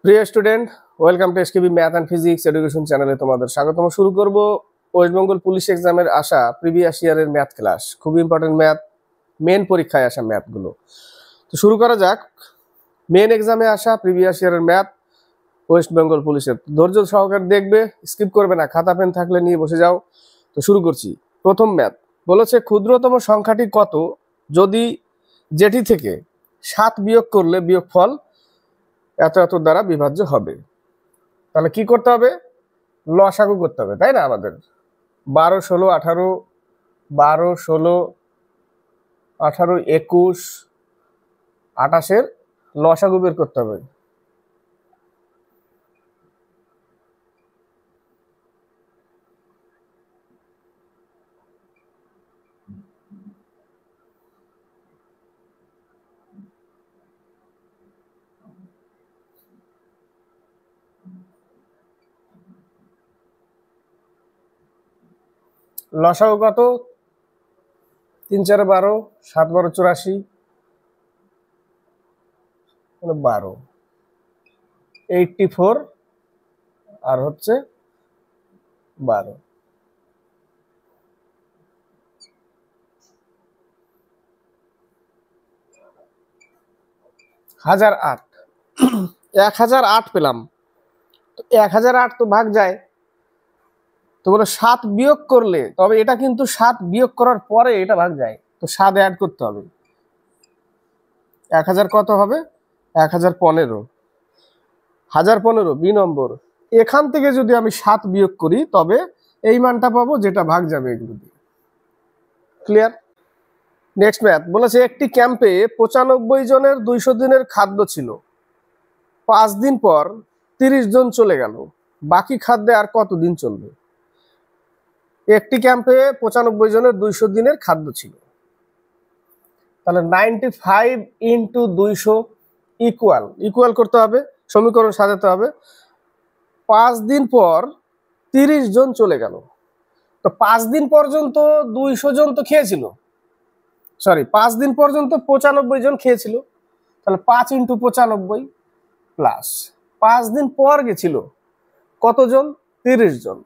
প্রিয় student, welcome to SKB math and physics education চ্যানেলে তোমাদের স্বাগতম। শুরু করব ওয়েস্ট বেঙ্গল পুলিশ এক্সামের আসা প্রিভিয়াস ইয়ারের ম্যাথ ক্লাস। খুবই ইম্পর্টেন্ট ম্যাথ, মেন পরীক্ষায় আসা ম্যাথগুলো। তো শুরু করা যাক। মেন এক্সামে আসা প্রিভিয়াস ইয়ারের ম্যাথ ওয়েস্ট বেঙ্গল পুলিশের। ধৈর্য সহকারে দেখবে, স্কিপ করবে না। খাতা পেন থাকলে নিয়ে বসে যাও। তো শুরু করছি। প্রথম ম্যাথ বলেছে, ক্ষুদ্রতম সংখ্যাটি কত যদি যেটি থেকে 7 বিয়োগ করলে বিয়োগফল এত এত দ্বারা বিভাজ্য হবে। তাহলে কি করতে হবে? লসাগু করতে হবে, তাই না? আমাদের 12, 16, 18, 12, 16, 18, 21, 28 লসাগু বের করতে হবে। লসাগু কত? 3 4 12, 7 12 84, 12, 84 আর হচ্ছে 12। 1008, 1008 পেলাম। 1008 তো ভাগ যায়, তো বলে 7 বিয়োগ করলে, তবে এটা কিন্তু 7 বিয়োগ করার পরে এটা ভাগ যায়, তো 7 অ্যাড করতে হবে। 1000 কত হবে? 1015, 1015 বি নম্বর। এখান থেকে যদি আমি 7 বিয়োগ করি তবে এই মানটা পাবো, যেটা ভাগ যাবে এগুলো দিয়ে। ক্লিয়ার? নেক্সট ম্যাথ বলেছে, একটি ক্যাম্পে 95 জনের 200 দিনের খাদ্য ছিল। 5 দিন পর 30 জন চলে গেল, বাকি খাদ্যে আর কত দিন চলবে? একটি ক্যাম্পে 95 জনের 200 দিনের খাদ্য ছিল। তাহলে 95 ইন্টু 200 ইকুয়াল করতে হবে, সমীকরণ সাজাতে হবে। 5 দিন পর 30 জন চলে গেল, তো 5 দিন পর্যন্ত 200 জন তো খেয়েছিল, 5 দিন পর্যন্ত 95 জন খেয়েছিল। তাহলে 5 ইন্টু 95 প্লাস 5 দিন পর গেছিল কতজন? 30 জন।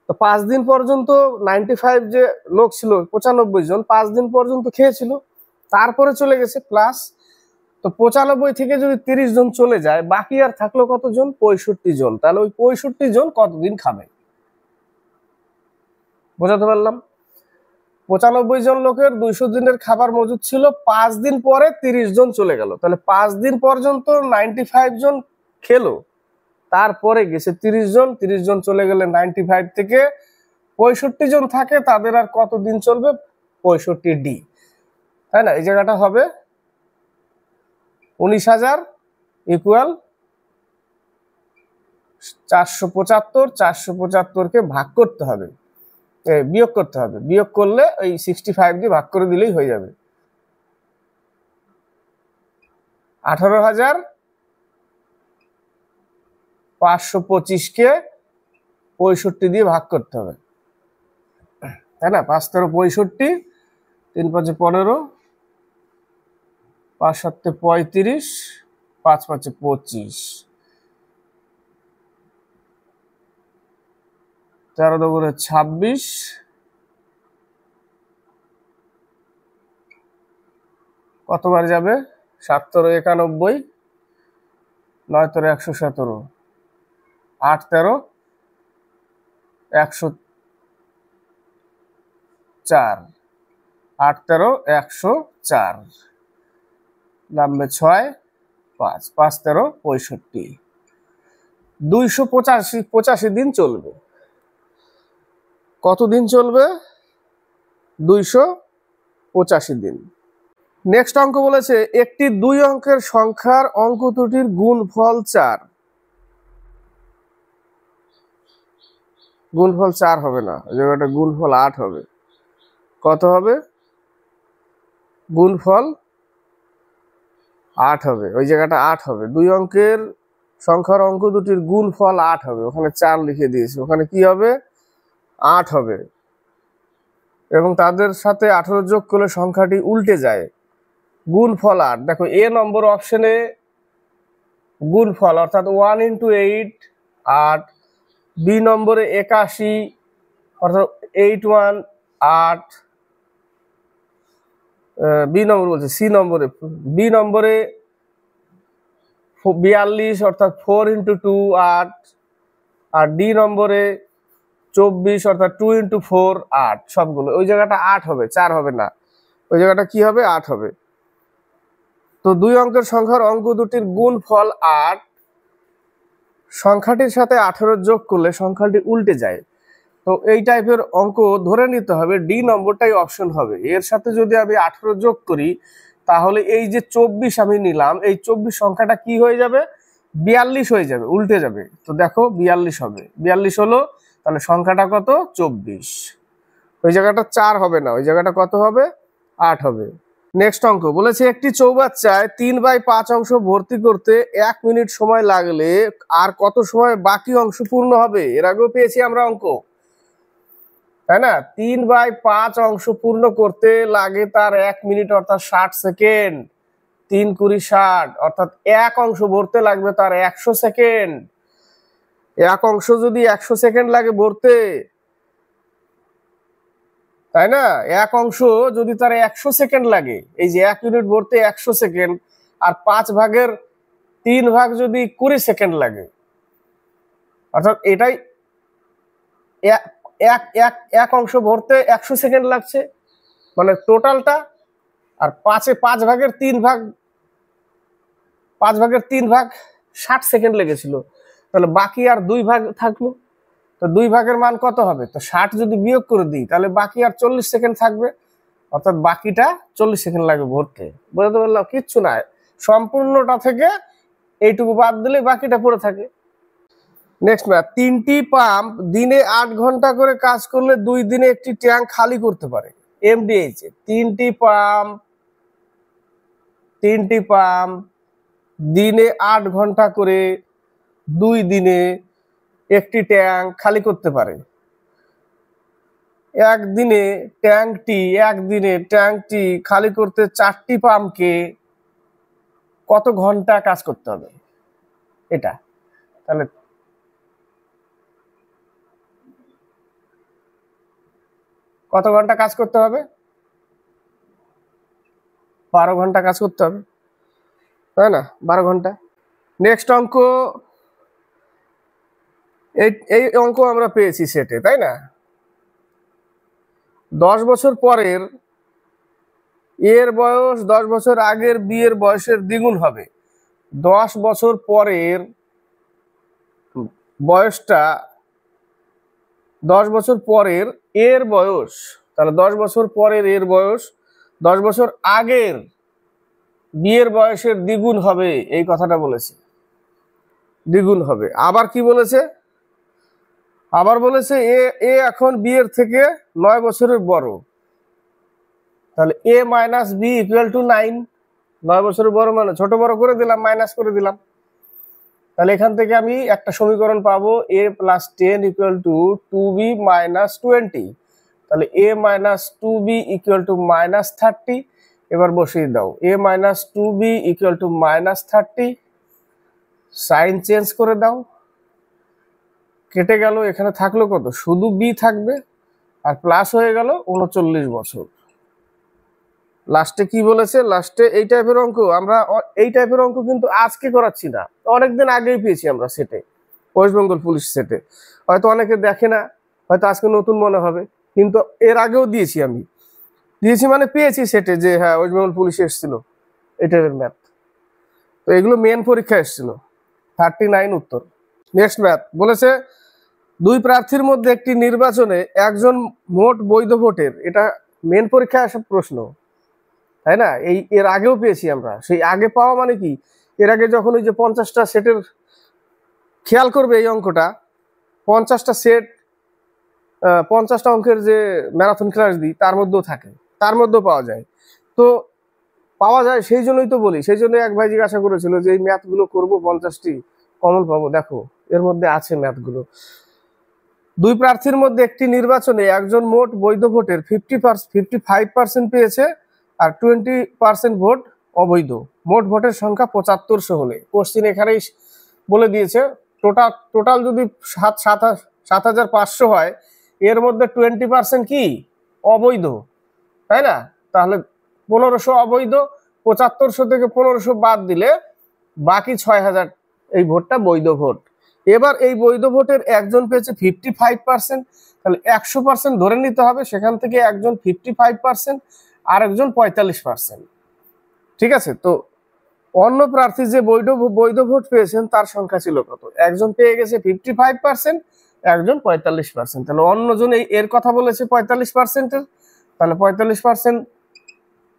তো 5 দিন পর্যন্ত 95 যে লোক ছিল, 95 জন 5 দিন পর্যন্ত খেয়েছিল, তারপরে চলে গেছে প্লাস। তো 95 থেকে যদি 30 জন চলে যায়, বাকি আর থাকলো কতজন? 65 জন। তাহলে ওই 65 জন কতদিন খাবে? বোঝাতে পারলাম? 95 জন লোকের 200 দিনের খাবার মজুদ ছিল, 5 দিন পরে 30 জন চলে গেল। তাহলে 5 দিন পর্যন্ত 95 জন খেলো, তারপরে গেছে 30 জন। 30 জন চলে গেলে 95 থেকে 65 জন থাকে, তাদের আর কতদিন চলবে? 65 ডি, তাই না? এই জায়গাটা হবে 19,000 ইকুয়াল 475। 475কে ভাগ করতে হবে, বিয়োগ করতে হবে। বিয়োগ করলে ওই 65 দিয়ে ভাগ করে দিলেই হয়ে যাবে। 18,525কে 65 দিয়ে ভাগ করতে হবে, তাই না? 5 13 65, 3 5 15, 5 7 35, 5 5 25, 13 2 26, কতবার যাবে? 7 13 91, 9 13 117, 8 13 104, 8 13 104, নামবে 6 5, 5 13 65, 285 দিন চলবে। কতদিন চলবে? 285 দিন। নেক্সট অঙ্ক বলেছে, একটি 2 অঙ্কের সংখ্যার অঙ্ক দুটির গুণফল 4। গুণফল 4 হবে না, এই জায়গাটা গুণফল 8 হবে। কত হবে? গুণফল 8 হবে, ওই জায়গাটা 8 হবে। 2 অঙ্কের সংখ্যার অঙ্ক দুটির গুণফল 8 হবে, ওখানে 4 লিখে দিয়েছি, ওখানে কি হবে? 8 হবে। এবং তাদের সাথে 18 যোগ করলে সংখ্যাটি উল্টে যায়, গুণফল 8। দেখো, এ নম্বর অপশনে গুণফল অর্থাৎ 1 × 8 8, বি নম্বরে 81 অর্থাৎ 81 8, বি নম্বর বলছে সি নম্বরে, বি নম্বরে 42 অর্থাৎ 4 × 2 8, আর ডি নম্বরে 24 অর্থাৎ 2 × 4 8। সবগুলো ওই জায়গাটা 8 হবে, 4 হবে না, ওই জায়গাটা কি হবে 8 হবে। তো দুই অঙ্কের সংখ্যার অঙ্ক দুটির গুণফল 8, সংখ্যাটির সাথে 18 যোগ করলে সংখ্যাটি উল্টে যায়। তো এই টাইপের অঙ্ক ধরে নিতে হবে ডি নম্বরটাই অপশন হবে। এর সাথে যদি আমি 18 যোগ করি তাহলে এই যে 24 আমি নিলাম, এই 24 সংখ্যাটা কি হয়ে যাবে 42 হয়ে যাবে, উল্টে যাবে। তো দেখো 42 হবে, 42 হলো, তাহলে সংখ্যাটা কত 24। ওই জায়গাটা 4 হবে না, ওই জায়গাটা কত হবে 8 হবে। নেক্সট অঙ্ক বলেছে একটি চৌবাচ্চায় 3/5 অংশ ভর্তি করতে 1 মিনিট সময় লাগলে আর কত সময় বাকি অংশ পূর্ণ হবে। এর আগেও পেয়েছি আমরা অঙ্ক, তাই না? 3/5 অংশ পূর্ণ করতে লাগে তার 1 মিনিট অর্থাৎ 60 সেকেন্ড। 3 × 20 60 অর্থাৎ এক অংশ ভরতে লাগবে তার 100 সেকেন্ড। এক অংশ যদি 100 সেকেন্ড লাগে ভরতে, তাই না? এক অংশ যদি তার 100 সেকেন্ড লাগে, এই যে 1 মিনিট ভরতে 100 সেকেন্ড, আর 5/3 ভাগ যদি 20 সেকেন্ড লাগে, অর্থাৎ এটাই এক অংশ ভরতে 100 সেকেন্ড লাগছে, মানে টোটালটা। আর 5/3 ভাগ 60 সেকেন্ড লেগেছিল, তাহলে বাকি আর 2 ভাগ থাকলো। তো 2 ভাগের মান কত হবে? তো 60 যদি বিয়োগ করে দিই তাহলে বাকি আর 40 সেকেন্ড থাকবে, অর্থাৎ বাকিটা 40 সেকেন্ড লাগবে ভরতে। বুঝতে পারলাম? কিচ্ছু না, সম্পূর্ণটা থেকে এইটুকু বাদ দিলে বাকিটা পড়ে থাকে। নেক্সট ম্যাথ, 3টি পাম্প দিনে 8 ঘন্টা করে কাজ করলে 2 দিনে একটি ট্যাঙ্ক খালি করতে পারে। এমডিএইচ 3টি পাম্প দিনে 8 ঘন্টা করে 2 দিনে একটি ট্যাঙ্ক খালি করতে পারে। একদিনে ট্যাঙ্কটি খালি করতে 4টি পাম্পকে কত ঘন্টা কাজ করতে হবে? এটা তাহলে কত ঘন্টা কাজ করতে হবে? 12 ঘন্টা কাজ করতে হবে, তাই না? 12 ঘন্টা। নেক্সট অঙ্ক, এই অঙ্ক আমরা পেয়েছি সেটে, তাই না? 10 বছর পরের এর বয়স 10 বছর আগের বি এর বয়সের দ্বিগুণ হবে। 10 বছর পরের বয়সটা, 10 বছর পরের এর বয়স, তাহলে 10 বছর পরের এর বয়স 10 বছর আগের বিয়ের বয়সের দ্বিগুণ হবে, এই কথাটা বলেছে, দ্বিগুণ হবে। আবার কি বলেছে? আবার বলেছে এ এখন বিয়ের থেকে 9 বছরের বড়, তাহলে a - b = 9। 9 বছরের বড় মানে ছোট বড় করে দিলাম, মাইনাস করে দিলাম। তাহলে এখান থেকে আমি একটা সমীকরণ পাবো a + 10 = 2b - 20। তাহলে a - 2b = -30। এবার বসিয়ে দাও, a - 2b = -30, সাইন চেঞ্জ করে দাও, কেটে গেল, এখানে থাকলো কত? শুধু বি থাকবে, আর প্লাস হয়ে গেল 39 বছর। লাস্টে কি বলেছে? লাস্টে এই টাইপের অঙ্ক আমরা, এই টাইপের অঙ্ক কিন্তু আজকে করাচ্ছি না, অনেকদিন আগেই পেয়েছি আমরা সেটে, ওয়েস্ট বেঙ্গল পুলিশ সেটে। হয়তো অনেকে দেখে না, হয়তো আজকে নতুন মনে হবে, কিন্তু এর আগেও দিয়েছি আমি, মানে পেয়েছি সেটে, যে হ্যাঁ ওয়েস্ট বেঙ্গল পুলিশে এসেছিল এই টাইপের ম্যাথ। তো এগুলো মেন পরীক্ষা এসেছিল, 39 উত্তর। নেক্সট ম্যাথ বলেছে 2 প্রার্থীর মধ্যে একটি নির্বাচনে একজন মোট বৈধ ভোটের, এটা মেন পরীক্ষায় আসা প্রশ্ন, তাই না? এর আগেও পেয়েছি আমরা। সেই আগে পাওয়া মানে কি, এর আগে যখন ওই যে 50টা সেটের, খেয়াল করবে এই অঙ্কটা, 50টা সেট, 50টা অঙ্কের যে ম্যারাথন ক্লাস দিই তার মধ্যেও থাকে, তার মধ্যেও পাওয়া যায়। তো পাওয়া যায় সেই জন্যই তো বলি, সেই জন্য এক ভাই জিজ্ঞাসা করেছিল যে এই ম্যাথগুলো করবো 50টি কমন পাবো, দেখো এর মধ্যে আছে ম্যাথগুলো। 2 প্রার্থীর মধ্যে একটি নির্বাচনে একজন মোট বৈধ ভোটের 55% পেয়েছে, আর 20% ভোট অবৈধ। মোট ভোটের সংখ্যা 7500 হলে, কোশ্চিন এখানেই বলে দিয়েছে টোটাল যদি 7500 হয়, এর মধ্যে 20% কি অবৈধ, তাই না? তাহলে 1500 অবৈধ, 7500 থেকে 1500 বাদ দিলে বাকি 6000 এই ভোটটা বৈধ ভোট। এবার এই বৈধ ভোটের একজন পেয়েছে 55%, তাহলে 100% ধরে নিতে হবে, সেখান থেকে একজন 55%, আর একজন 45%। ঠিক আছে? তো অন্য প্রার্থী যে বৈধ ভোট পেয়েছেন তার সংখ্যা ছিল কত? একজন পেয়ে গেছে 55%, একজন 45%। তাহলে অন্যজন এর কথা বলেছে 45%-এর, তাহলে 45%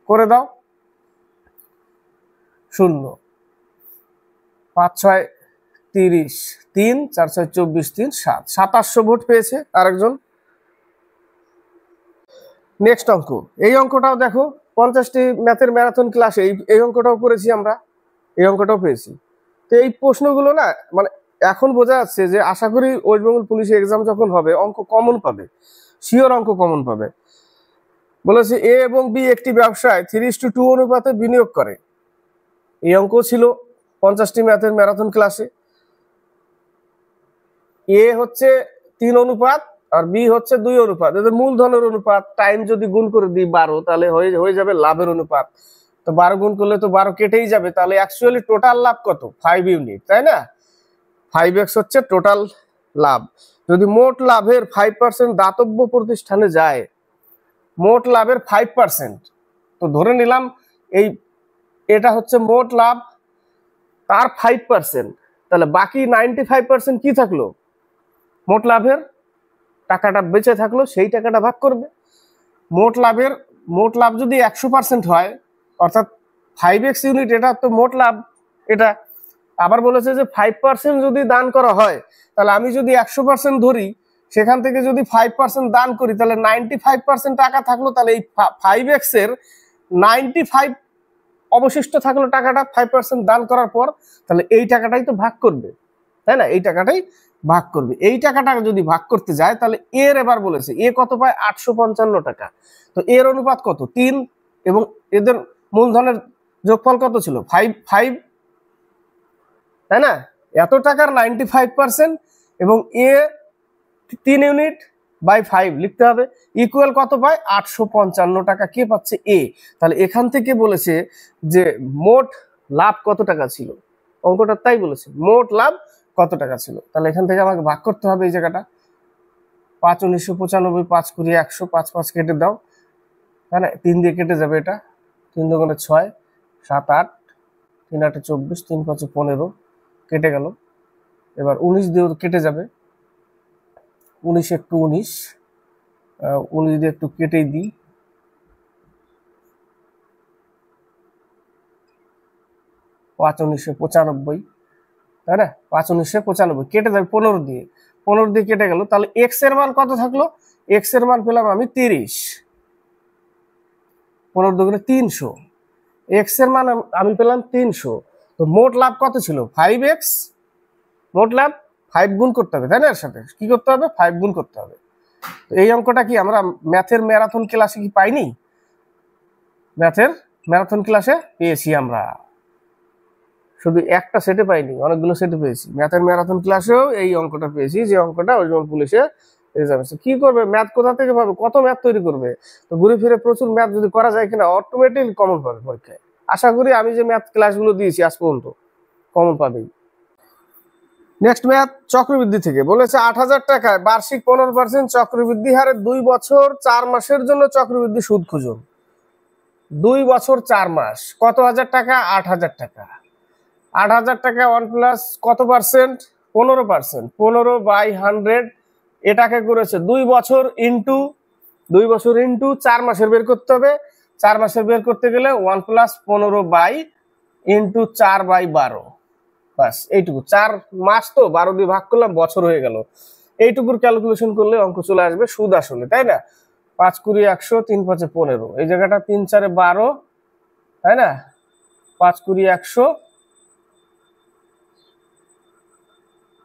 করে দাও। 0 5 6 30, 3 4 6 24, 3 7, 2700 ভোট পেয়েছে আরেকজন। নেক্সট অঙ্ক, এই অঙ্কটাও দেখো, 50টি ম্যাথের ম্যারাথন ক্লাসে এই অঙ্কটাও করেছি আমরা, এই অঙ্কটাও পেয়েছি। তো এই প্রশ্নগুলো না, মানে এখন বোঝা যাচ্ছে যে আশা করি ওয়েস্ট বেঙ্গল পুলিশ এক্সাম যখন হবে অঙ্ক কমন পাবে, শিওর অঙ্ক কমন পাবে। বলেছে এ এবং বি একটি ব্যবসায় 3:2 অনুপাতে বিনিয়োগ করে। এই অঙ্ক ছিল 50টি ম্যাথের ম্যারাথন ক্লাসে। এ হচ্ছে 3 অনুপাত আর বি হচ্ছে 2 অনুপাত, এদের মূলধনের অনুপাত, টাইম যদি গুণ করে দিই 12, তাহলে হয়ে যাবে লাভের অনুপাত। তো 12 গুণ করলে তো 12 কেটেই যাবে, তাহলে অ্যাকচুয়ালি টোটাল লাভ কত? 5 ইউনিট, তাই না? 5x হচ্ছে টোটাল লাভ। যদি মোট লাভের 5% দাতব্য প্রতিষ্ঠানে যায়, মোট লাভের 5%, তো ধরে নিলাম এটা হচ্ছে মোট লাভ, তার 5%, তাহলে বাকি 95% কি থাকলো? মোট লাভের টাকাটা বেঁচে থাকলো, সেই টাকাটা ভাগ করবে। মোট লাভ যদি 100% হয়, অর্থাৎ 5x ইউনিট, এটা তো মোট লাভ। এটা আবার বলেছে যে 5% যদি দান করা হয়, তাহলে আমি যদি 100% ধরি, সেখান থেকে যদি 5% দান করি, তাহলে 95% টাকা থাকলো। তাহলে এই 5x এর 95 অবশিষ্ট থাকলো টাকাটা 5% দান করার পর, তাহলে এই টাকাটাই তো ভাগ করবে, তাই না? এই টাকাটাই ভাগ করবে। এই টাকাটা যদি ভাগ করতে যায়, তাহলে এর এবার বলেছে এ কত পায়? 855 টাকা। তো এর অনুপাত কত? 3, এবং এদের মূলধনের যোগফল কত ছিল? 5, তাই না? এত টাকার 95% এবং এ 3 ইউনিট বাই 5 লিখতে হবে, ইকুয়াল কত পায়? 855 টাকা। কে পাচ্ছে? এ। তাহলে এখান থেকে বলেছে যে মোট লাভ কত টাকা ছিল, অঙ্কটা তাই বলেছে, মোট লাভ কত টাকা ছিল। তাহলে এখান থেকে আমাকে ভাগ করতে হবে এই জায়গাটা। 5 1995, 5 20 100, 5 5 কেটে দাও, তাই না? 3 দিয়ে কেটে যাবে, এটা 3 দুগুণে 6, 7 8, 3 8 24, 3 5 15, কেটে গেল। এবার 19 দিয়ে কেটে যাবে, 19 একটু 19 দিয়ে একটু কেটেই দিই, 5 1995, তাই না? 5 1995 কেটে যাবে 15 দিয়ে, 15 দিয়ে কেটে গেল। তাহলে এক্স এর মান কত থাকলো? এক্স এর মান পেলাম আমি 30, 15 দুগুণে 300, এক্স এর মান আমি পেলাম 300। তো মোট লাভ কত ছিল? 5x। মোট লাভ 5 গুণ করতে হবে, তাই না? এর সাথে কি করতে হবে? 5 গুণ করতে হবে। তো এই অঙ্কটা কি আমরা ম্যাথের ম্যারাথন ক্লাসে কি পাইনি? ম্যাথের ম্যারাথন ক্লাসে পেয়েছি আমরা, শুধু একটা সেটে পাইনি, অনেকগুলো সেটে পেয়েছি। ম্যাথের ম্যারাথন ক্লাসেও এই অঙ্কটা পেয়েছি, যে অঙ্কটা ওয়েস্ট বেঙ্গল পুলিশে এক্সামিনেশন। কি করবে? ম্যাথ কোথা থেকে পাবে? কত ম্যাথ তৈরি করবে? তো ঘুরে ফিরে প্রচুর ম্যাথ যদি করা যায় কিনা, অটোমেটিক কমন পাবে পরীক্ষায়। আশা করি আমি যে ম্যাথ ক্লাসগুলো দিয়েছি আজ পর্যন্ত কমন পাবেই। নেক্সট ম্যাথ চক্রবৃদ্ধি থেকে বলেছে 8000 টাকায় বার্ষিক 15% চক্রবৃদ্ধি হারে 2 বছর 4 মাসের জন্য চক্রবৃদ্ধি সুদ খুঁজুন। 2 বছর 4 মাস, কত হাজার টাকা? 8000 টাকা। 8000 টাকা 1 প্লাস কত পার্সেন্ট? 15%, 15/100, এটাকে করেছে 2 বছর ইন্টু 4 মাসের বের করতে হবে। 4 মাসের বের করতে গেলে 1 প্লাস 15/4/12, বাস এইটুকু। 4 মাস তো 12 দিয়ে ভাগ করলাম, বছর হয়ে গেল। এইটুকুর ক্যালকুলেশন করলে অঙ্ক চলে আসবে সুদ আসলে, তাই না? 5 20 100, 3 5 15, এই জায়গাটা 3 4 12, তাই না? 5 20 100,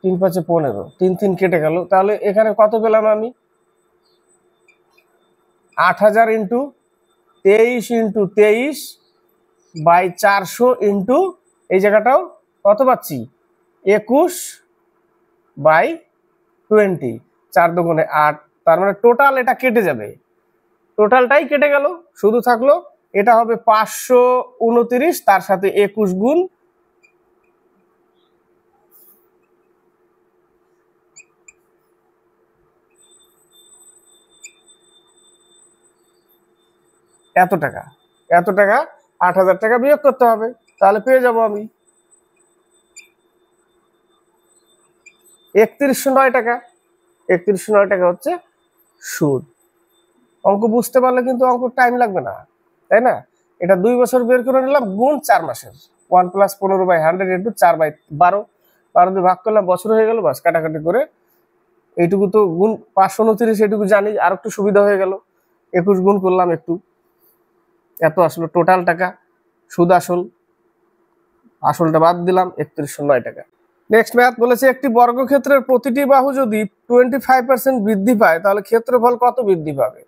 3 5 15, 3 3 কেটে গেল। তাহলে এখানে কত পেলাম আমি? 8000 ইন্টু 23 ইন্টু 23 বাই 400 ইন্টু এই জায়গাটাও কত পাচ্ছি 21 বাই 20, 4 দুগুণে 8, তার মানে টোটাল এটা কেটে যাবে, টোটালটাই কেটে গেল, শুধু থাকলো এটা হবে 529, তার সাথে 21 গুণ এত টাকা, এত টাকা 8,000 টাকা বিয়োগ করতে হবে, তাহলে পেয়ে যাব আমি 3109 টাকা। 3109 টাকা হচ্ছে সুদ। অঙ্ক বুঝতে পারলে কিন্তু অঙ্ক টাইম লাগবে না, তাই না? এটা 2 বছর বের করে নিলাম, গুণ 4 মাসের, 1 + 15/100 ইন্টু 4/12, 12 দিয়ে ভাগ করলাম, বছর হয়ে গেল, বাস কাটাকাটি করে এইটুকু তো গুণ 529, এইটুকু জানি, আর একটু সুবিধা হয়ে গেল, 21 গুণ করলাম একটু, এত আসলো টোটাল টাকা, সুদ আসল, আসলটা বাদ দিলাম, 3109 টাকা। নেক্সট ম্যাথ বলেছে একটি বর্গক্ষেত্রের প্রতিটি বাহু যদি 25% বৃদ্ধি পায় তাহলে ক্ষেত্রফল কত বৃদ্ধি পাবে?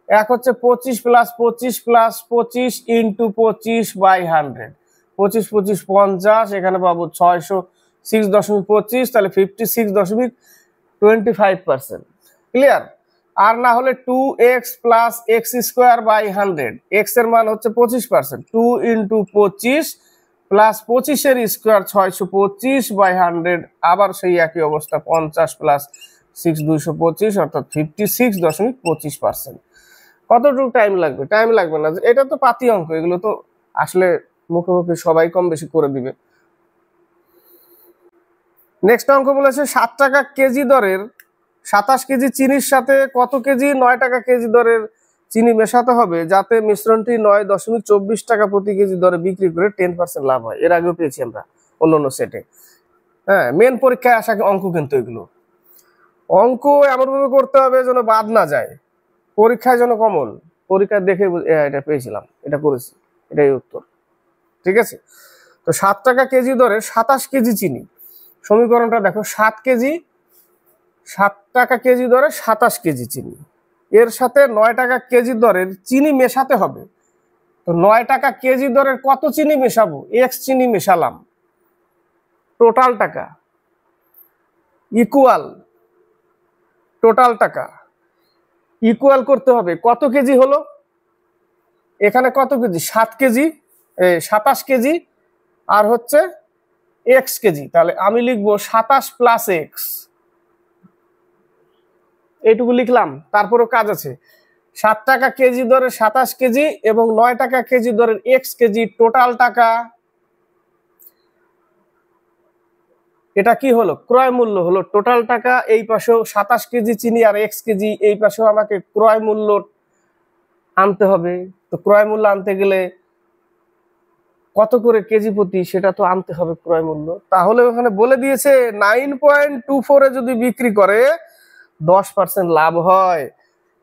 এক হচ্ছে 25 + 25 + 25 ইন্টু 25/100, 25 25 50, এখানে পাবো 606.25, তাহলে 56.25%, ক্লিয়ার? আর না হলে 2x + x²/100, x এর মান হচ্ছে 25%, 2 ইন্টু 25 প্লাস 25 এর স্কোয়ার 625/100, আবার সেই একই অবস্থা, 50 + 6 225, অর্থাৎ 56.25%। কতটুকু টাইম লাগবে? টাইম লাগবে না, এটা তো পাতি অঙ্ক, এগুলো তো আসলে মুখোমুখি সবাই কম বেশি করে দিবে। নেক্সট অঙ্ক বলেছে 7 টাকা কেজি দরের 27 কেজি চিনির সাথে কত কেজি 9 টাকা কেজি দরের চিনি মেশাতে হবে যাতে মিশ্রণটি 9.24 টাকা প্রতি কেজি দরে বিক্রি করে 10% লাভ হয়। এর আগেও পেয়েছি আমরা অন্য সেটে। হ্যাঁ, মেন পরীক্ষায় আসা অঙ্ক কিন্তু এগুলো। অঙ্ক এমনভাবে করতে হবে যেন বাদ না যায়, পরীক্ষায় যেন কমন, পরীক্ষা দেখে এটা পেয়েছিলাম, এটা করেছি, এটাই উত্তর। ঠিক আছে, তো 7 টাকা কেজি দরে 27 কেজি চিনি, সমীকরণটা দেখো, 7 টাকা কেজি দরে 27 কেজি চিনি, এর সাথে 9 টাকা কেজি দরের চিনি মেশাতে হবে। তো 9 টাকা কেজি দরের কত চিনি মেশাবো? x চিনি মেশালাম, টোটাল টাকা ইকুয়াল টোটাল টাকা ইকুয়াল করতে হবে কত কেজি হলো, এখানে কত কেজি 7 কেজি, 27 কেজি, আর হচ্ছে x কেজি, তাহলে আমি লিখবো 27 + x, এইটুকু লিখলাম। তারপরও কাজ আছে, 7 টাকা কেজি দরের 27 কেজি এবং 9 টাকা কেজি দরের x কেজি, টোটাল টাকা, এটা কি হলো? ক্রয় মূল্য হলো, টোটাল টাকা, এই পাশেও 27 কেজি চিনি আর x কেজি, এই পাশেও আমাকে ক্রয় মূল্য আনতে হবে। তো ক্রয় মূল্য আনতে গেলে কত করে কেজি প্রতি, সেটা তো আনতে হবে ক্রয় মূল্য। তাহলে ওখানে বলে দিয়েছে 9.24 এ যদি বিক্রি করে 10% লাভ হয়,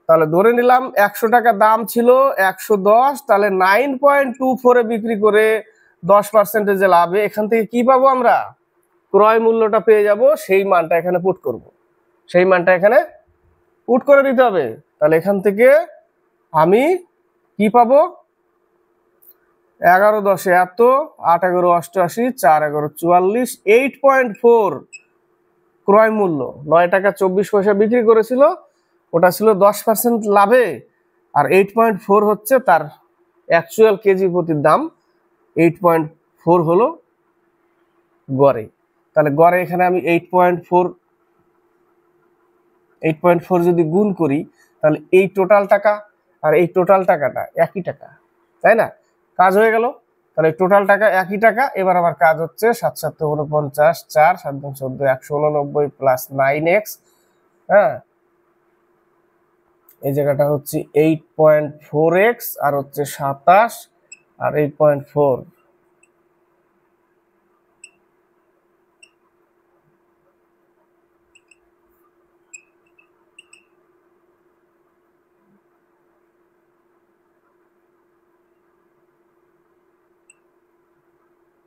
তাহলে ধরে নিলাম 100 টাকা দাম ছিল, 110, তাহলে 9.24 এ বিক্রি করে 10% যে লাভে, এখান থেকে কি পাবো আমরা? ক্রয় মূল্যটা পেয়ে যাব, সেই মানটা এখানে পুট করব, সেই মানটা এখানে পুট করে দিতে হবে। তাহলে এখান থেকে আমি কি পাবো? 11 10 এত, 8 11 88, 4 11 44, 8.4 ক্রয় মূল্য, 9 টাকা 24 পয়সা বিক্রি করেছিল, ওটা ছিল 10% লাভে, আর 8.4 হচ্ছে তার অ্যাকচুয়াল কেজি প্রতি দাম, 8.4 হলো গড়ে। তাহলে গড়ে এখানে আমি 8.4 যদি গুণ করি, তাহলে এই টোটাল টাকা আর এই টোটাল টাকাটা একই টাকা, তাই না? কাজ হয়ে গেল, তাহলে টোটাল টাকা একই টাকা। এবার আমার কাজ হচ্ছে 7 7 49, 4 7 14 189 প্লাস 9x, হ্যাঁ, এই জায়গাটা হচ্ছে 8.4x আর হচ্ছে 27 আর 8.4,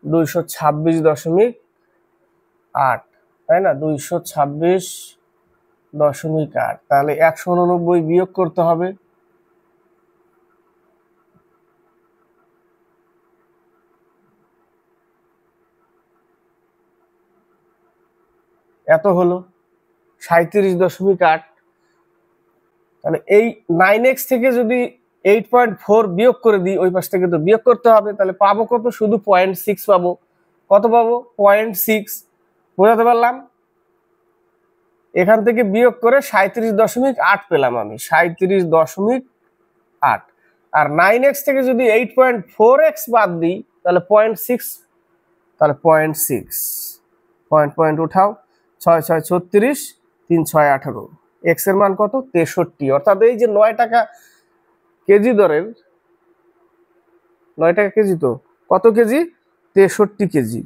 $226.8, তাই না? 226.8, তাহলে 189 বিয়োগ করতে হবে, এত হলো 37.8। তাহলে এই 9x থেকে যদি 8.4 বিয়োগ করে দিই, ওই পাশ থেকে তো বিয়োগ করতে হবে, তাহলে পাবো কত? শুধু 0.6 পাবো। কত পাবো? 0.6। বোঝাতে পারলাম? এখান থেকে বিয়োগ করে 37.8 পেলাম আমি, 37.8। আর 9x থেকে যদি 8.4x বাদ দিই তাহলে 0.6, তাহলে 0.6 পয়েন্ট উঠাও, 6 6 36, 3 6 18। এক্স এর মান কত? 63। অর্থাৎ এই যে 9 টাকা কেজি দরের, 9 টাকা কেজি তো কত কেজি? 63 কেজি।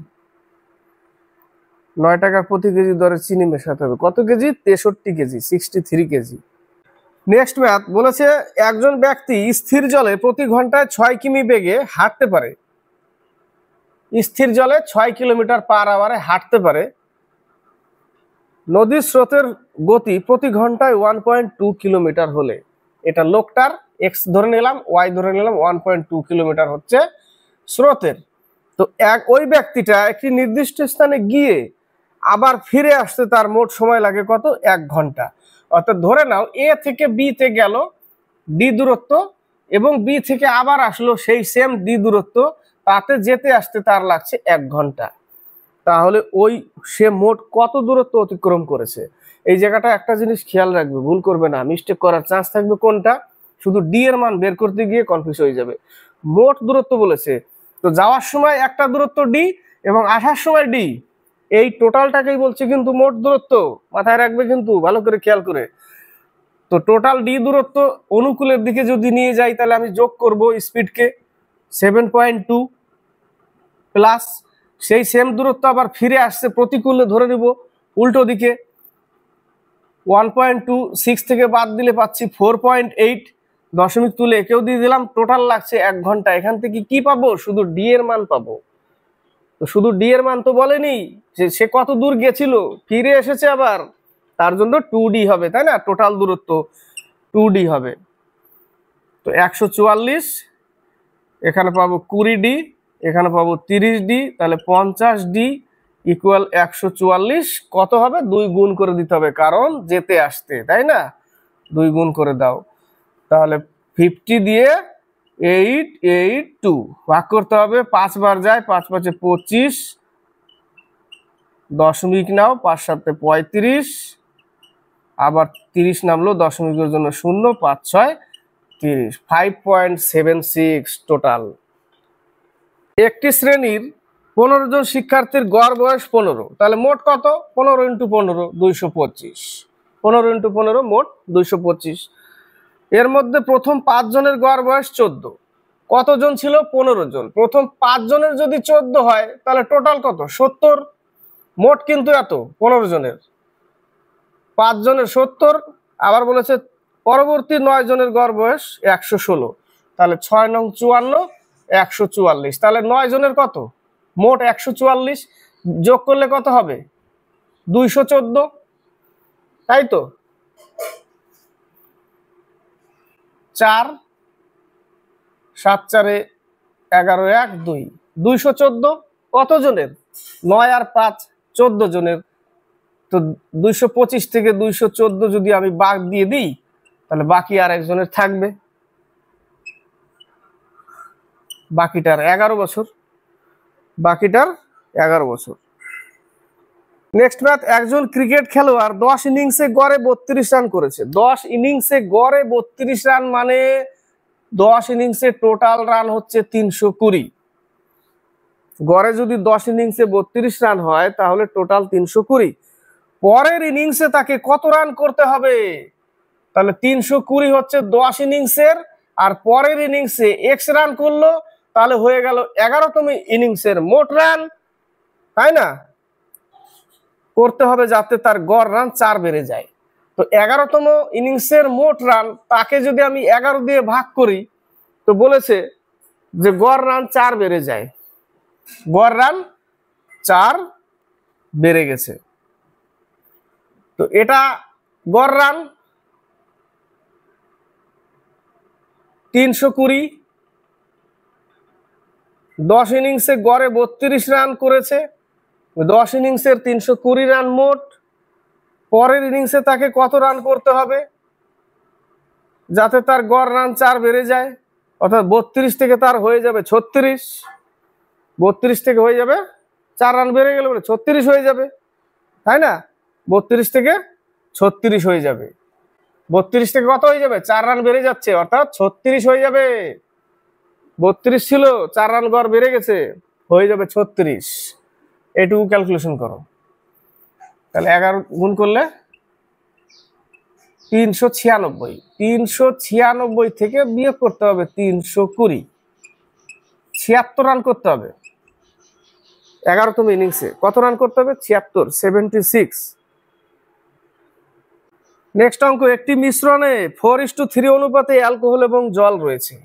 9 টাকা প্রতি কেজি দরে চিনি মেশাতে হবে, কত KG? 63 KG, 63 KG. Next math বলেছে একজন ব্যক্তি স্থির জলে প্রতি ঘন্টায় 6 কিমি বেগে হাঁটতে পারে। স্থির জলে 6 কিলোমিটার পার আওয়ারে হাঁটতে পারে। নদীর স্রোতের গতি প্রতি ঘন্টায় 1.2 কিলোমিটার হলে, এটা লোকটার এক্স ধরে নিলাম, ওয়াই ধরে নিলাম, 1.2 কিলোমিটার হচ্ছে স্রোতের। তো ওই ব্যক্তিটা একটি নির্দিষ্ট স্থানে গিয়ে আবার ফিরে আসতে তার মোট সময় লাগে কত? 1 ঘন্টা। অর্থাৎ ধরে নাও এ থেকে বি তে গেল ডি দূরত্ব, এবং বি থেকে আবার আসলো সেই সেম ডি দূরত্ব, তাতে যেতে আসতে তার লাগছে 1 ঘন্টা। তাহলে ওই সে মোট কত দূরত্ব অতিক্রম করেছে? এই জায়গাটা একটা জিনিস খেয়াল রাখবে, ভুল করবে না, মিস্টেক করার চান্স থাকবে। কোনটা? শুধু ডি এর মান বের করতে গিয়ে কনফিউজ হয়ে যাবে। মোট দূরত্ব বলেছে, তো যাওয়ার সময় একটা দূরত্ব ডি এবং আসার সময় ডি, এই টোটালটাকেই বলছে কিন্তু মোট দূরত্ব। মাথায় রাখবে কিন্তু, ভালো করে খেয়াল করে। তো টোটাল ডি দূরত্ব অনুকূলের দিকে যদি নিয়ে যাই, তাহলে আমি যোগ করব স্পিডকে 7.2 প্লাস সেই সেম দূরত্ব আবার ফিরে আসছে প্রতিকূলে, ধরে নিব উল্টো দিকে 1.26 থেকে বাদ দিলে পাচ্ছি 4.8, দশমিক তুলে একেও দিয়ে দিলাম, টোটাল লাগছে 1 ঘন্টা। এখান থেকে কি পাবো? শুধু ডি এর মান পাবো। তো শুধু ডি এর মান তো বলেনি যে সে কত দূর গেছিল, ফিরে এসেছে আবার, তার জন্য 2D হবে, তাই না? টোটাল দূরত্ব 2D হবে। তো 144, এখানে পাবো 20D, এখানে পাবো 30D, তাহলে 50D ইকুয়াল 144। কত হবে? 2 গুণ করে দিতে হবে, কারণ যেতে আসতে, তাই না? 2 গুণ করে দাও, তাহলে 50 দিয়ে 882 ভাগ করতে হবে। 5 বার যায়, 5 5 25, দশমিক নাও, 5 7 35, আবার 30 নামলো, দশমিকের জন্য 0, 5 6 30, 5.76 টোটাল। একটি শ্রেণীর 15 জন শিক্ষার্থীর গড় বয়স 15, তাহলে মোট কত? 15 × 15 225, 15 × 15 মোট 225। এর মধ্যে প্রথম 5 জনের গড় বয়স 14। কতজন ছিল? 15 জন। প্রথম 5 জনের যদি 14 হয় তাহলে টোটাল কত? 70। মোট কিন্তু এত 15 জনের, 5 জনের 70। আবার বলেছে পরবর্তী 9 জনের গড় বয়স 116, তাহলে 6 নং 54, 144। তাহলে 9 জনের কত? মোট 144, যোগ করলে কত হবে? 214, তাই তো? 4 7 4 11 1 2, 214। কত জনের? 9 আর 5 14 জনের। তো 225 থেকে 214 যদি আমি বাদ দিয়ে দিই, তাহলে বাকি আর একজনের থাকবে, বাকিটার 11 বছর, বাকিটার 11 বছর। নেক্সট ম্যাথ, একজন ক্রিকেট খেলোয়াড় 10 ইনিংসে গড়ে 32 রান করেছে। 10 ইনিংসে গড়ে 32 রান মানে 10 ইনিংসে টোটাল রান হচ্ছে 320। গড়ে যদি 10 ইনিংসে 32 রান হয় তাহলে টোটাল 320। পরের ইনিংসে তাকে কত রান করতে হবে? তাহলে 320 হচ্ছে 10 ইনিংসের, আর পরের ইনিংসে এক্স রান করলো, তাহলে হয়ে গেল 11তম ইনিংসের মোট রান, তাই না? করতে হবে যাতে তার গড় রান 4 বেড়ে যায়। তো 11তম ইনিংসের মোট রান, তাকে যদি আমি 11 দিয়ে ভাগ করি, তো বলেছে যে গড় রান 4 বেড়ে যায়, গড় রান 4 বেড়ে গেছে। তো এটা গড় রান 320, 10 ইনিংসে গড়ে 32 রান করেছে, 10 ইনিংসের 320 রান মোট, পরের ইনিংসে তাকে কত রান করতে হবে যাতে তার গড় রান 4 বেড়ে যায়, অর্থাৎ 32 থেকে তার হয়ে যাবে 36, 32 থেকে হয়ে যাবে 4 রান বেড়ে গেলে 36 হয়ে যাবে, তাই না? 32 থেকে 36 হয়ে যাবে। 32 থেকে কত হয়ে যাবে? 4 রান বেড়ে যাচ্ছে, অর্থাৎ 36 হয়ে যাবে। 32 ছিল, 4 রান গড় বেড়ে গেছে, হয়ে যাবে 36। এটুকু ক্যালকুলেশন করো। তাহলে 11 গুণ করলে 396, 396 থেকে বিয়োগ করতে হবে 320, 76 রান করতে হবে। 11তম ইনিংসে কত রান করতে হবে? 76, 76। নেক্সট অঙ্ক, একটি মিশ্রণে 4:3 অনুপাতে অ্যালকোহল এবং জল রয়েছে।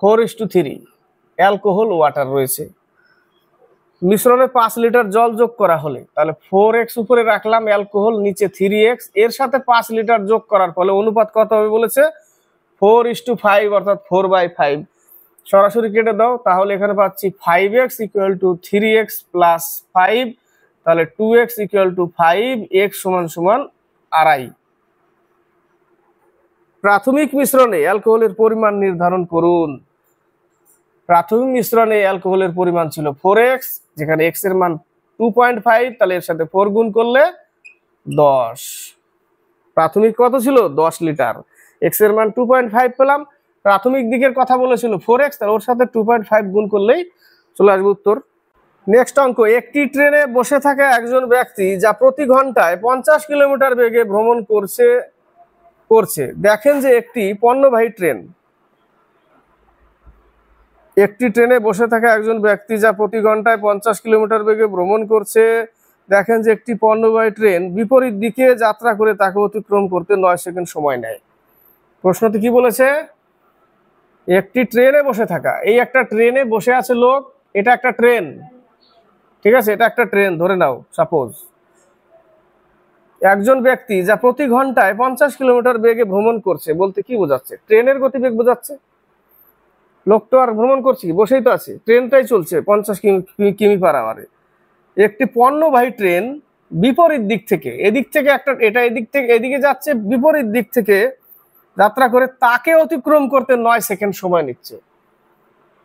4:3 অ্যালকোহল ওয়াটার রয়েছে। মিশ্রণে 5 লিটার জল যোগ করা হলে, তাহলে 4x উপরে রাখলাম, অ্যালকোহল নিচে 3x, এর সাথে 5 লিটার যোগ করার ফলে অনুপাত কত হবে বলেছে? 4:5, অর্থাৎ 4/5। সরাসরি কেটে দাও, তাহলে এখানে পাচ্ছি 5x = 3x + 5, তাহলে 2x = 5, x = 2.5। প্রাথমিক মিশ্রণে অ্যালকোহলের পরিমাণ নির্ধারণ করুন। প্রাথমিক মিশ্রণে অ্যালকোহলের পরিমাণ ছিল 4x, যেখানে x এর মান 2.5, তাহলে এর সাথে 4 গুণ করলে 10। প্রাথমিক কত ছিল? 10 লিটার। x এর মান 2.5 পেলাম, প্রাথমিক দিকের কথা বলেছিল 4x, তাহলে ওর সাথে 2.5 গুণ করলেই চলে আসবে উত্তর। নেক্সট অঙ্ক, একটি ট্রেনে বসে থাকা একজন ব্যক্তি যা প্রতি ঘন্টায় 50 কিলোমিটার বেগে ভ্রমণ করছে দেখেন যে একটি পণ্যবাহী ট্রেন। একটি ট্রেনে বসে থাকা একজন ব্যক্তি যা প্রতি ঘন্টায় 50 কিলোমিটার বেগে ভ্রমণ করছে দেখেন যে একটি পণ্যবাহী ট্রেন বিপরীত দিকে যাত্রা করে তাকে অতিক্রম করতে 9 সেকেন্ড সময় নেয়। প্রশ্নটি কি বলেছে? একটি ট্রেনে বসে থাকা, এই একটা ট্রেনে বসে আছে লোক, এটা একটা ট্রেন, ঠিক আছে, এটা একটা ট্রেন ধরে নাও সাপোজ। একজন ব্যক্তি যা প্রতি ঘন্টায় 50 কিলোমিটার বেগে ভ্রমণ করছে বলতে কি বোঝাচ্ছে? ট্রেনের গতিবেগ বোঝাচ্ছে। লোক তো আর ভ্রমণ করছে কি, বসেই তো আছে, ট্রেনটাই চলছে 50 কিমি/আওয়ারে। একটি পণ্যবাহী ট্রেন বিপরীত দিক থেকে, এদিক থেকে একটা, এটা এদিক থেকে এদিকে যাচ্ছে, বিপরীত দিক থেকে যাত্রা করে তাকে অতিক্রম করতে 9 সেকেন্ড সময় নিচ্ছে।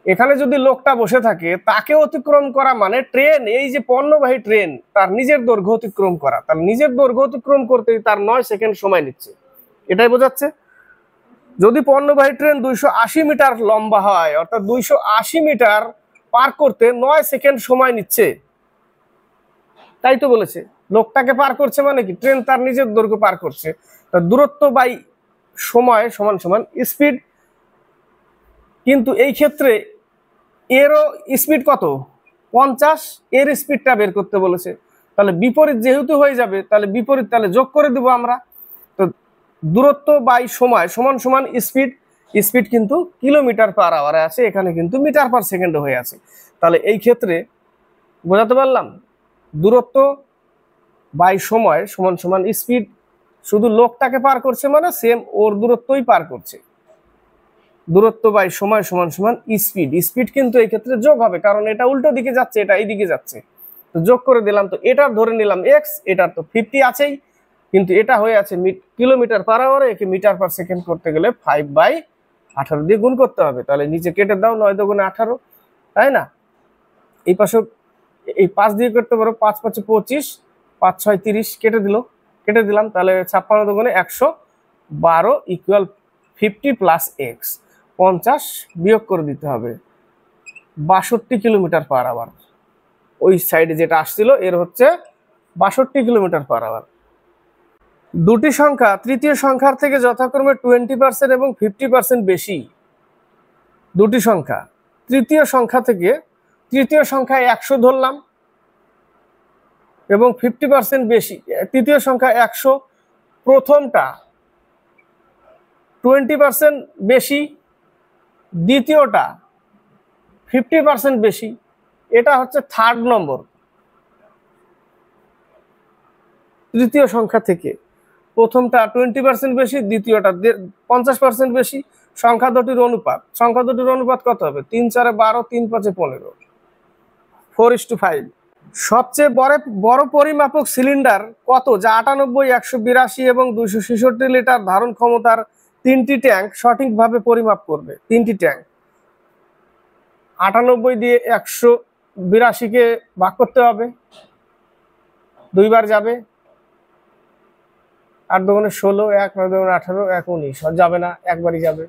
এখানে যদি লোকটা বসে থাকে, তাকে অতিক্রম করা মানে ট্রেন, এই যে পণ্যবাহী ট্রেন, তার নিজের দৈর্ঘ্য অতিক্রম করা, তার নিজের দৈর্ঘ্য অতিক্রম করতেই তার 9 সেকেন্ড সময় নিচ্ছে, এটাই বোঝাচ্ছে। যদি পণ্যবাহী ট্রেন 280 মিটার লম্বা হয়, অর্থাৎ 280 মিটার পার করতে 9 সেকেন্ড সময় নিচ্ছে, তাই তো বলেছে। লোকটাকে পার করছে মানে কি? ট্রেন তার নিজের দৈর্ঘ্য পার করছে। দূরত্ব বাই সময় সমান সমান স্পিড। কিন্তু এই ক্ষেত্রে এরও স্পিড কত? 50, এর স্পিডটা বের করতে বলেছে। তাহলে বিপরীত যেহেতু হয়ে যাবে, তাহলে বিপরীত তাহলে যোগ করে দেবো আমরা। তো দূরত্ব বাই সময় সমান সমান স্পিড, স্পিড কিন্তু কিলোমিটার/আওয়ারে আছে, এখানে কিন্তু মিটার/সেকেন্ডে হয়ে আছে। তাহলে এই ক্ষেত্রে বোঝাতে পারলাম, দূরত্ব বাই সময় সমান সমান স্পিড। শুধু লোকটাকে পার করছে মানে সেম ওর দূরত্বই পার করছে। দূরত্ব বাই সময় সমান সমান স্পিড, স্পিড কিন্তু এই ক্ষেত্রে যোগ হবে, কারণ এটা উল্টো দিকে যাচ্ছে, এটা এই দিকে যাচ্ছে, তো যোগ করে দিলাম। তো এটার ধরে নিলাম x, এটার তো 50 আছেই, কিন্তু এটা হয়ে আছে কিলোমিটার/আওয়ারে, একে মিটার/সেকেন্ড করতে গেলে 5/18 দিয়ে গুণ করতে হবে। তাহলে নিচে কেটে দাও, 9 × 18, তাই না? এই পাশে এই 5 দিয়ে করতে পারো, 5 × 5 = 25, 5 × 6 = 30, কেটে দিলাম। তাহলে 56 × 112 = 50 + x, 50 বিয়োগ করে দিতে হবে, 62 কিলোমিটার/আওয়ার। ওই সাইডে যেটা আসছিল এর হচ্ছে 62 কিলোমিটার/আওয়ার। দুটি সংখ্যা তৃতীয় সংখ্যার থেকে যথাক্রমে 20% এবং 50% বেশি। দুটি সংখ্যা তৃতীয় সংখ্যা থেকে, তৃতীয় সংখ্যায় 100 ধরলাম এবং 50% বেশি। তৃতীয় সংখ্যা 100, প্রথমটা 20% বেশি, দ্বিতীয়টা 50% বেশি। এটা হচ্ছে থার্ড নম্বর। তৃতীয় সংখ্যা থেকে প্রথমটা 20% বেশি, দ্বিতীয়টা 50% বেশি। সংখ্যা দুটির অনুপাত, কত হবে? 3 × 4 = 12, 3 × 5 = 15, 4:5। সবচেয়ে বড় পরিমাপক সিলিন্ডার কত, যা 98, 182 এবং 266 লিটার ধারণ ক্ষমতার 3টি ট্যাঙ্ক সঠিকভাবে পরিমাপ করবে? 3টি ট্যাঙ্ক 98 দিয়ে 182-কে ভাগ করতে হবে, 2বার যাবে, 8 দুগুণে 16, 1 9 দুগুণে 18, 1 19, যাবে না, একবারই যাবে।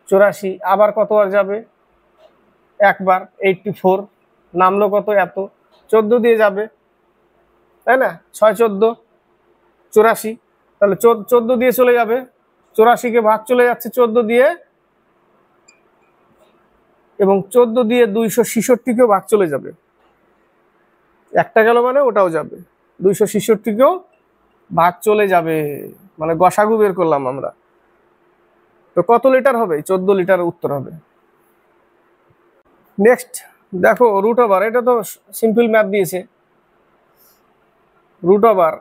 84 আবার কতবার যাবে? একবার, 84 নামলো কত, এত, 14 দিয়ে যাবে, তাই না, 6 14 84, তাহলে 14 দিয়ে চলে যাবে, 84-কে ভাগ চলে যাচ্ছে 14 দিয়ে, এবং 14 দিয়ে 266-কেও ভাগ চলে যাবে, একটা গেল মানে ওটাও যাবে, 266-কেও ভাগ চলে যাবে, মানে গসাগু বের করলাম আমরা। তো কত লিটার হবে? 14 লিটার উত্তর হবে। নেক্সট দেখো রুট ওভার, এটা তো সিম্পল ম্যাথ দিয়েছে। Root over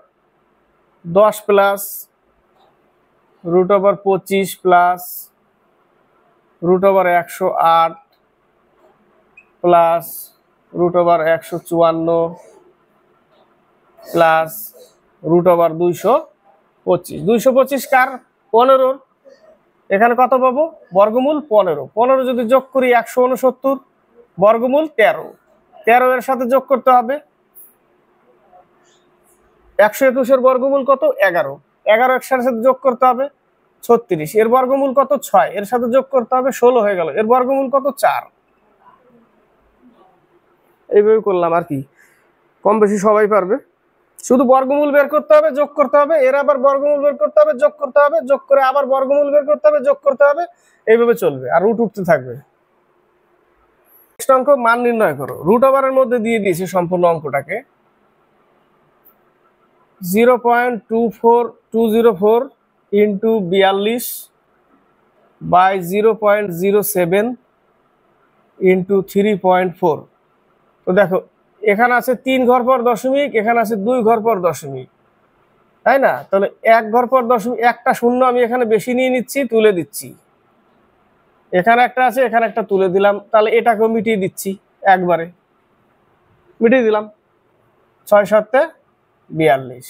10 plus root over 25 plus root over 108 plus root over 154 plus root over 225। 225 কার? 15। এখানে কত পাবো? বর্গমূল 15। 15 যদি যোগ করি 169, বর্গমূল 13। 13 এর সাথে যোগ করতে হবে 121-এর বর্গমূল কত? 11। 11 এর সাথে যোগ করতে হবে 36। এর বর্গমূল কত? 6। এর সাথে যোগ করতে হবে 16 হয়ে গেল। এর বর্গমূল কত? 4। এইভাবে করলাম আর কি, কম বেশি সবাই পারবে। শুধু বর্গমূল বের করতে হবে, যোগ করতে হবে, এর আবার বর্গমূল বের করতে হবে, যোগ করতে হবে, যোগ করে আবার বর্গমূল বের করতে হবে, যোগ করতে হবে, এইভাবে চলবে আর রুট উঠতে থাকবে। নেক্সট অঙ্ক, মান নির্ণয় করো। রুট ওভারের মধ্যে দিয়ে দিয়েছি সম্পূর্ণ অঙ্কটাকে। 0.204 ইন্টু 42 বাই 0.07 ইন্টু 3.4। তো দেখো এখানে আছে 3 ঘর পর দশমিক, এখানে আছে 2 ঘর পর দশমিক, তাই না? তাহলে 1 ঘর পর দশমিক, একটা শূন্য আমি এখানে বেশি নিয়ে নিচ্ছি, তুলে দিচ্ছি। এখানে একটা আছে, এখানে একটা তুলে দিলাম, তাহলে এটাকেও মিটিয়ে দিচ্ছি, একবারে মিটিয়ে দিলাম। 6 7 42,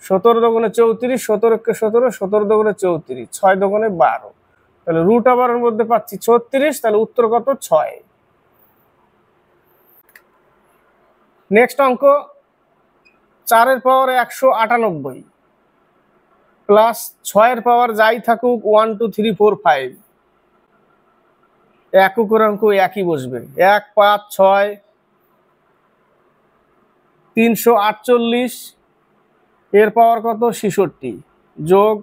17 দুগুণে 34, 17 কে 17, 17 দুগুণে 34, 6 দুগুণে 12। তাহলে রুট ওভারের মধ্যে পাচ্ছি 36, তাহলে উত্তর কত? 6। নেক্সট অঙ্ক, 4 এর পাওয়ার 198 প্লাস 6 এর পাওয়ার যাই থাকুক 1 2 3 4 5, এককের অঙ্ক একই বসবে। 1 5 6 348, এর পাওয়ার কত? 66, যোগ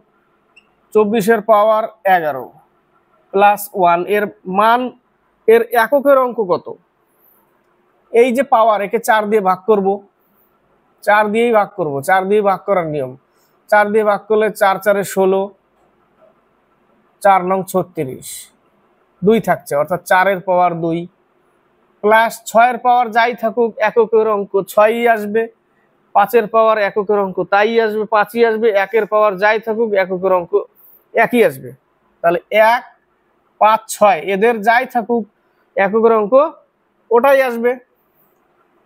24 এর পাওয়ার 11 প্লাস 1, এর মান, এর এককের অঙ্ক কত? এই যে পাওয়ার, একে 4 দিয়ে ভাগ করব, 4 দিয়েই ভাগ করব, 4 দিয়ে ভাগ করার নিয়ম। 4 দিয়ে ভাগ করলে 4 4 16, 4 নং 36, 2 থাকছে, অর্থাৎ 4 এর পাওয়ার 2 প্লাস 6 এর পাওয়ার যাই থাকুক এককের অঙ্ক 6ই আসবে, 5 এর পাওয়ার এককের অঙ্ক তাই আসবে, 5ই আসবে, 1 এর পাওয়ার যাই থাকুক এককের অঙ্ক একই আসবে। তাহলে 1 5 6 এদের যাই থাকুক এককের অঙ্ক ওটাই আসবে।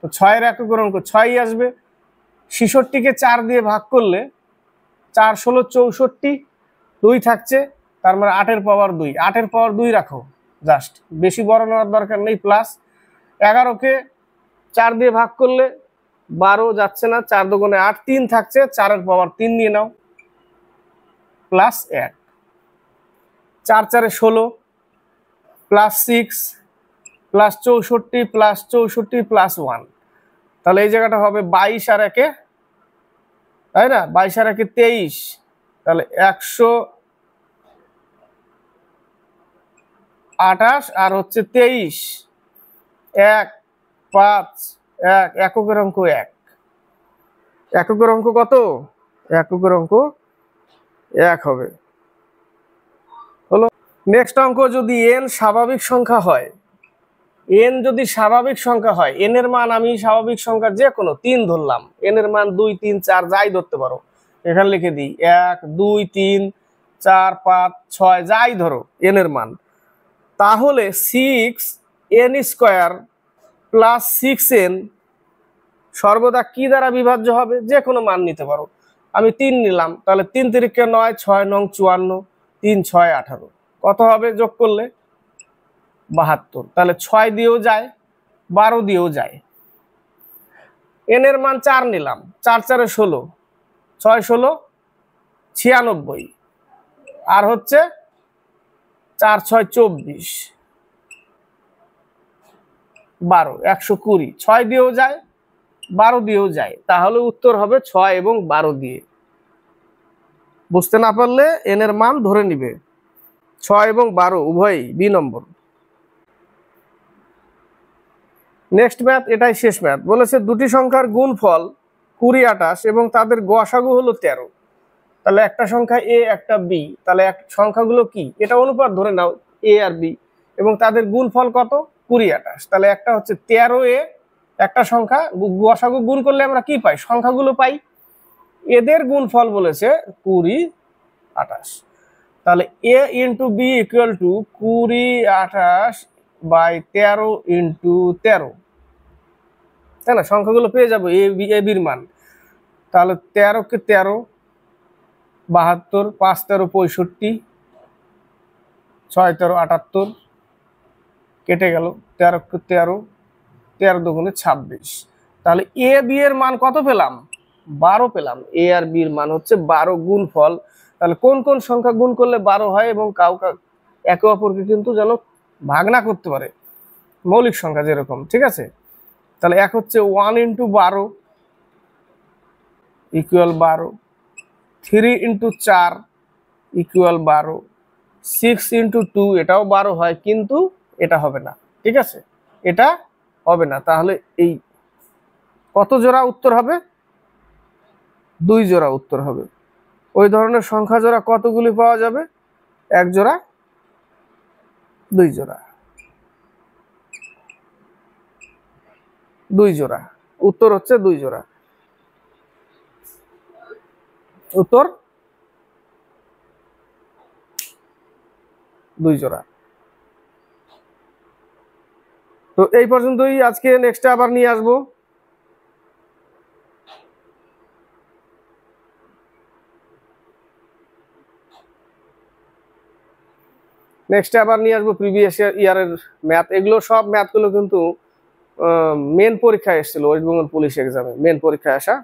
তো 6 এর এককের অঙ্ক 6ই আসবে। 66-কে 4 দিয়ে ভাগ করলে 4 16 64, 2 থাকছে, তার মানে 8 এর পাওয়ার 2। 8 এর পাওয়ার 2 রাখো, জাস্ট, বেশি বড় নেওয়ার দরকার নেই। প্লাস 11-কে 4 দিয়ে ভাগ করলে 12 যাচ্ছে না, 4 দুগুণে 8, 3 থাকছে, 4 এর পাওয়ার 3 নিয়ে নাও, plus 1, 4 4 16 plus 6 plus 64 plus 64 plus 1। তাহলে এই জায়গাটা হবে 22 আর 1, তাই না? 22 আর 1 23, তাহলে 128 আর হচ্ছে 23, 1 5 1, এককের অঙ্ক 1। এককের অঙ্ক কত? এককের অঙ্ক 1 হবে। হলো। নেক্সট অঙ্ক, যদি n স্বাভাবিক সংখ্যা হয়, n যদি স্বাভাবিক সংখ্যা হয়, n এর মান আমি স্বাভাবিক সংখ্যা যে কোনো 3 ধরলাম, n এর মান 2 3 4 যাই ধরতে পারো, এখানে লিখে দিই 1 2 3 4 5 6 যাই ধরো n এর মান। তাহলে 6n² প্লাস 6n সর্বদা কি দ্বারা বিভাজ্য হবে? যে কোনো মান নিতে পারো। আমি 3 নিলাম, তাহলে 3 তিরিকে 9, 6 নং 54, 3 6 18, কত হবে যোগ করলে? 72। তাহলে 6 দিয়েও যায়, 12 দিয়েও যায়। n এর মান 4 নিলাম, 4 4 16, 6 16 96, আর হচ্ছে 4 6 24, 12 120, 6 দিয়েও যায়, 12 দিয়েও যায়। তাহলে উত্তর হবে 6 এবং 12 দিয়ে। বুঝতে না পারলে n এর মান ধরে নিবে। 6 এবং 12 উভয়ই বি নম্বর। নেক্সট ম্যাথ, এটাই শেষ ম্যাথ। বলেছে দুটি সংখ্যার গুণফল 20 28 এবং তাদের গসাগু হলো 13। তাহলে একটা সংখ্যা এ একটা বি, তাহলে সংখ্যাগুলো কি? এটা অনুপাত ধরে নাও, এ আর বি, এবং তাদের গুণফল কত? 20 28। তাহলে একটা হচ্ছে 13a, একটা সংখ্যা গসাগু গুণ করলে আমরা কি পাই? সংখ্যাগুলো পাই। এদের গুণফল বলেছে 20 28। তাহলে a into B equal to 20 28 by 13 into 13, তাই না? সংখ্যাগুলো পেয়ে যাবো এ বির মান। তাহলে 13 কে 13, 72, 5 13 65, 6 13 78, কেটে গেল। 13 কে 13, 13 দুগুণে 26। তাহলে এ বি এর মান কত পেলাম? 12 পেলাম। এ আর বির মান হচ্ছে 12 গুণফল। তাহলে কোন কোন সংখ্যা গুণ করলে 12 হয় এবং একে অপরকে কিন্তু যেন ভাগ না করতে পারে, মৌলিক সংখ্যা যেরকম, ঠিক আছে? তাহলে এক হচ্ছে 1 into 12 equal 12, 3 into 4 equal 12, 6 into 2 এটাও 12 হয়, কিন্তু এটা হবে না, ঠিক আছে? এটা হবে না। তাহলে এই কত জোড়া উত্তর হবে? 2 জোড়া উত্তর হবে। ওই ধরনের সংখ্যা জোড়া কতগুলি পাওয়া যাবে? 1 জোড়া, 2 জোড়া, 2 জোড়া। উত্তর হচ্ছে 2 জোড়া। উত্তর 2 জোড়া। তো এই পর্যন্তই আজকে। নেক্সটে আবার নিয়ে আসবো। নেক্সটে আবার নিয়ে আসবো প্রিভিয়াস ইয়ারের ম্যাথ। এগুলো সব ম্যাথগুলো কিন্তু মেন পরীক্ষায় এসেছিল, ওয়েস্ট বেঙ্গল পুলিশ এক্সামে মেন পরীক্ষায় আসা